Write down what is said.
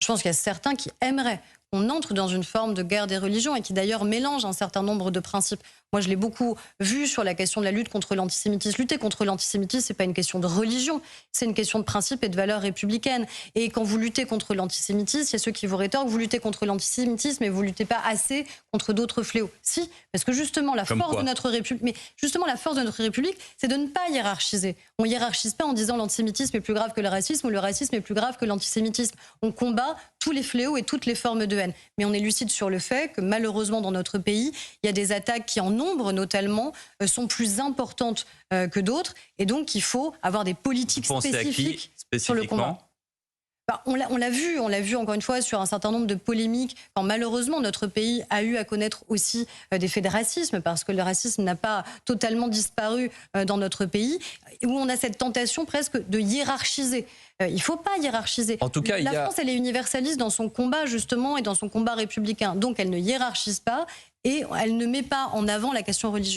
Je pense qu'il y a certains qui aimeraient qu'on entre dans une forme de guerre des religions et qui d'ailleurs mélangent un certain nombre de principes. Moi, je l'ai beaucoup vu sur la question de la lutte contre l'antisémitisme. Lutter contre l'antisémitisme, c'est pas une question de religion, c'est une question de principe et de valeurs républicaines. Et quand vous luttez contre l'antisémitisme, il y a ceux qui vous rétorquent, vous luttez contre l'antisémitisme et vous luttez pas assez contre d'autres fléaux. Si, parce que justement, la force de notre République, mais justement, la force de notre République, c'est de ne pas hiérarchiser. On hiérarchise pas en disant l'antisémitisme est plus grave que le racisme ou le racisme est plus grave que l'antisémitisme. On combat tous les fléaux et toutes les formes de haine. Mais on est lucide sur le fait que malheureusement dans notre pays, il y a des attaques qui en nombre notamment sont plus importantes que d'autres et donc il faut avoir des politiques spécifiques sur le combat. On l'a vu encore une fois sur un certain nombre de polémiques. Enfin, malheureusement, notre pays a eu à connaître aussi des faits de racisme parce que le racisme n'a pas totalement disparu dans notre pays, où on a cette tentation presque de hiérarchiser. Il ne faut pas hiérarchiser. En tout cas, la France, elle est universaliste dans son combat justement et dans son combat républicain. Donc elle ne hiérarchise pas et elle ne met pas en avant la question religieuse.